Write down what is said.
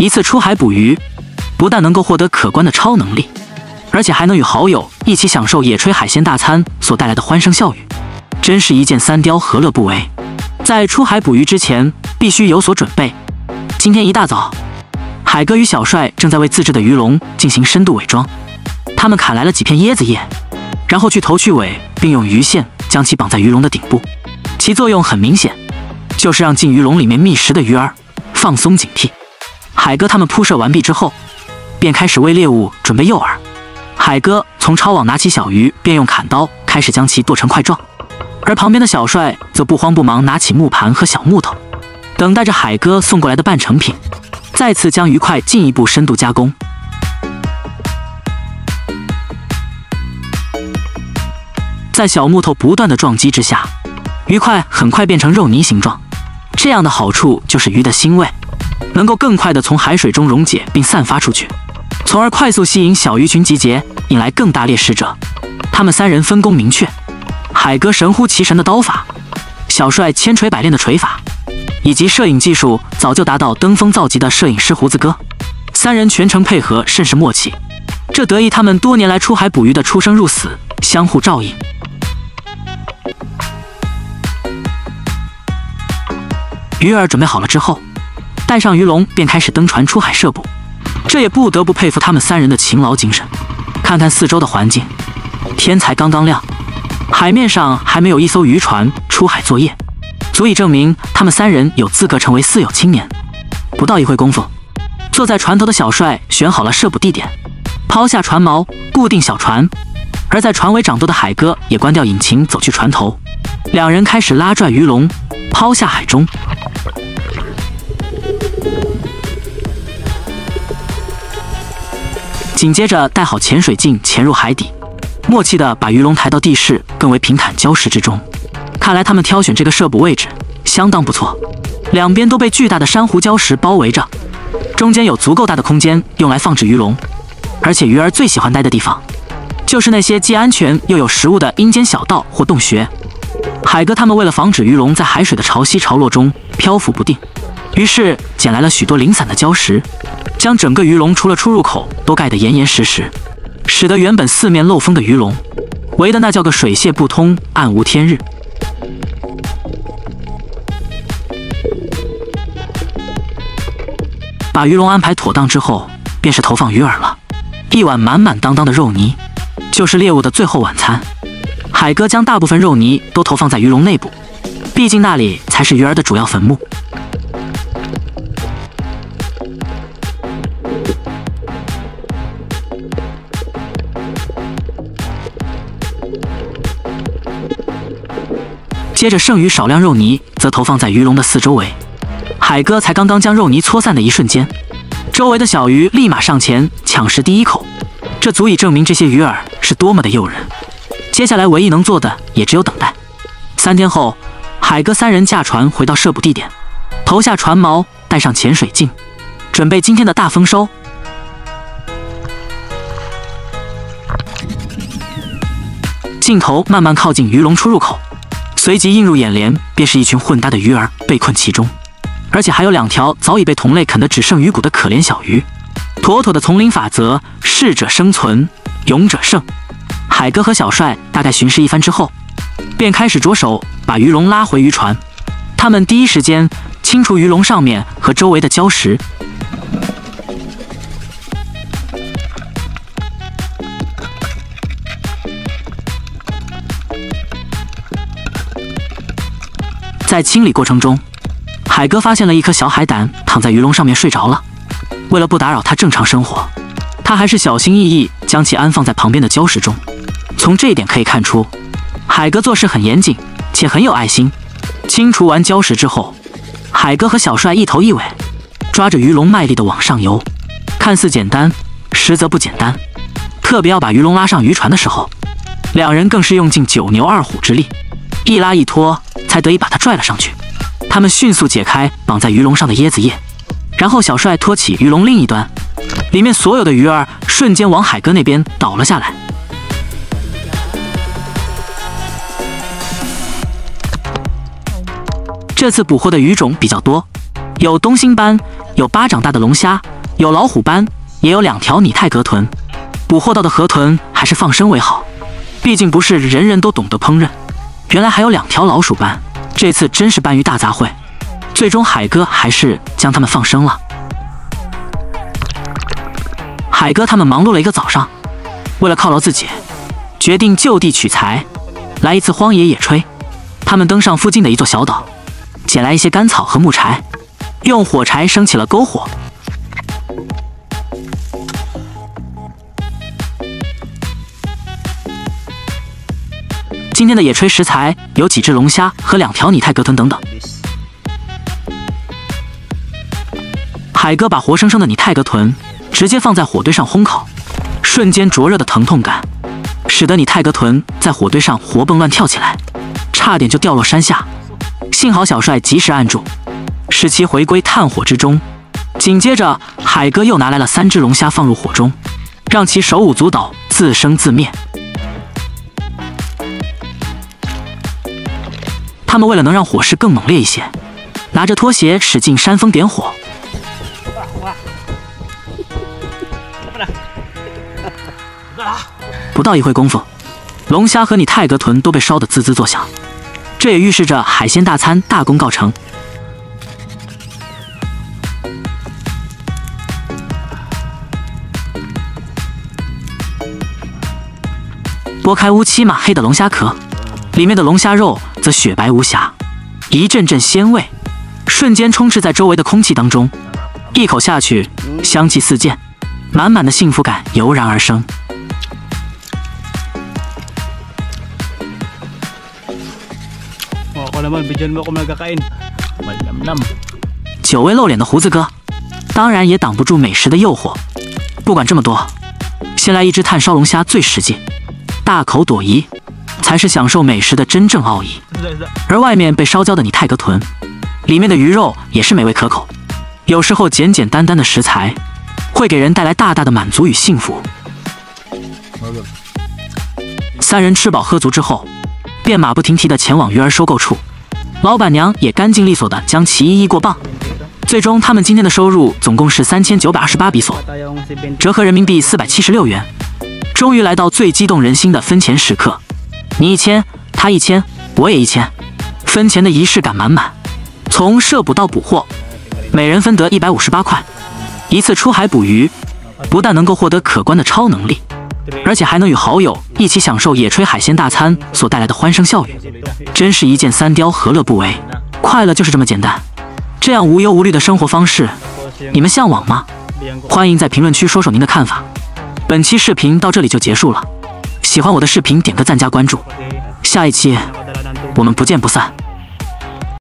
一次出海捕鱼，不但能够获得可观的超能力，而且还能与好友一起享受野炊海鲜大餐所带来的欢声笑语，真是一箭三雕，何乐不为？在出海捕鱼之前，必须有所准备。今天一大早，海哥与小帅正在为自制的鱼笼进行深度伪装。他们砍来了几片椰子叶，然后去头去尾，并用鱼线将其绑在鱼笼的顶部。其作用很明显，就是让进鱼笼里面觅食的鱼儿放松警惕。海哥他们铺设完毕之后，便开始为猎物准备诱饵。海哥从抄网拿起小鱼，便用砍刀开始将其剁成块状，而旁边的小帅则不慌不忙拿起木盘和小木头，等待着海哥送过来的半成品，再次将鱼块进一步深度加工。在小木头不断的撞击之下，鱼块很快变成肉泥形状。这样的好处就是鱼的腥味能够更快的从海水中溶解并散发出去，从而快速吸引小鱼群集结，引来更大猎食者。他们三人分工明确，海哥神乎其神的刀法，小帅千锤百炼的锤法，以及摄影技术早就达到登峰造极的摄影师胡子哥。三人全程配合甚是默契，这得益他们多年来出海捕鱼的出生入死，相互照应。鱼饵准备好了之后，带上鱼笼便开始登船出海摄捕。这也不得不佩服他们三人的勤劳精神。看看四周的环境，天才刚刚亮，海面上还没有一艘渔船出海作业，足以证明他们三人有资格成为四有青年。不到一会功夫，坐在船头的小帅选好了摄捕地点，抛下船锚，固定小船，而在船尾掌舵的海哥也关掉引擎，走去船头。两人开始拉拽鱼笼，抛下海中。紧接着带好潜水镜潜入海底，默契地把鱼笼抬到地势更为平坦礁石之中。看来他们挑选这个摄捕位置相当不错，两边都被巨大的珊瑚礁石包围着，中间有足够大的空间用来放置鱼笼。而且鱼儿最喜欢待的地方，就是那些既安全又有食物的阴间小道或洞穴。海哥他们为了防止鱼笼在海水的潮汐潮落中漂浮不定，于是捡来了许多零散的礁石，将整个鱼笼除了出入口都盖得严严实实，使得原本四面漏风的鱼笼围得那叫个水泄不通，暗无天日。把鱼笼安排妥当之后，便是投放鱼饵了。一碗满满当当的肉泥，就是猎物的最后晚餐。海哥将大部分肉泥都投放在鱼笼内部，毕竟那里才是鱼儿的主要坟墓。接着剩余少量肉泥则投放在鱼笼的四周围。海哥才刚刚将肉泥搓散的一瞬间，周围的小鱼立马上前抢食第一口，这足以证明这些鱼饵是多么的诱人。接下来唯一能做的也只有等待。3天后，海哥三人驾船回到摄捕地点，投下船锚，带上潜水镜，准备今天的大丰收。镜头慢慢靠近鱼笼出入口，随即映入眼帘便是一群混搭的鱼儿被困其中，而且还有2条早已被同类啃得只剩鱼骨的可怜小鱼。妥妥的丛林法则，适者生存，勇者胜。海哥和小帅大概巡视一番之后，便开始着手把鱼笼拉回渔船。他们第一时间清除鱼笼上面和周围的礁石，在清理过程中，海哥发现了一颗小海胆躺在鱼笼上面睡着了。为了不打扰它正常生活，他还是小心翼翼将其安放在旁边的礁石中。从这一点可以看出，海哥做事很严谨且很有爱心。清除完礁石之后，海哥和小帅一头一尾抓着鱼笼卖力地往上游。看似简单，实则不简单。特别要把鱼笼拉上渔船的时候，两人更是用尽9牛2虎之力，一拉一拖才得以把它拽了上去。他们迅速解开绑在鱼笼上的椰子叶，然后小帅托起鱼笼另一端，里面所有的鱼儿瞬间往海哥那边倒了下来。这次捕获的鱼种比较多，有东星斑，有巴掌大的龙虾，有老虎斑，也有2条拟态河豚。捕获到的河豚还是放生为好，毕竟不是人人都懂得烹饪。原来还有2条老鼠斑，这次真是搬鱼大杂烩。最终海哥还是将它们放生了。海哥他们忙碌了一个早上，为了犒劳自己，决定就地取材，来一次荒野野炊。他们登上附近的一座小岛，捡来一些干草和木柴，用火柴生起了篝火。今天的野炊食材有几只龙虾和2条拟态河豚等等。海哥把活生生的拟态河豚直接放在火堆上烘烤，瞬间灼热的疼痛感，使得拟态河豚在火堆上活蹦乱跳起来，差点就掉落山下。幸好小帅及时按住，使其回归炭火之中。紧接着，海哥又拿来了3只龙虾放入火中，让其手舞足蹈，自生自灭。他们为了能让火势更猛烈一些，拿着拖鞋使劲煽风点火。不到一会功夫，龙虾和拟态河豚都被烧得滋滋作响，这也预示着海鲜大餐大功告成。剥开乌漆嘛黑的龙虾壳，里面的龙虾肉则雪白无瑕，一阵阵鲜味瞬间充斥在周围的空气当中，一口下去，香气四溅，满满的幸福感油然而生。久未露脸的胡子哥，当然也挡不住美食的诱惑。不管这么多，先来一只炭烧龙虾最实际，大口朵颐才是享受美食的真正奥义。而外面被烧焦的拟态河豚，里面的鱼肉也是美味可口。有时候简简单单的食材，会给人带来大大的满足与幸福。3人吃饱喝足之后，便马不停蹄地前往鱼儿收购处。老板娘也干净利索地将其一一过磅。最终，他们今天的收入总共是3928比索，折合人民币476元。终于来到最激动人心的分钱时刻，你1000，他1000，我也1000。分钱的仪式感满满。从摄捕到捕获，每人分得158块。一次出海捕鱼，不但能够获得可观的超能力，而且还能与好友一起享受野炊海鲜大餐所带来的欢声笑语，真是一箭3雕，何乐不为？快乐就是这么简单。这样无忧无虑的生活方式，你们向往吗？欢迎在评论区说说您的看法。本期视频到这里就结束了，喜欢我的视频点个赞加关注，下一期我们不见不散。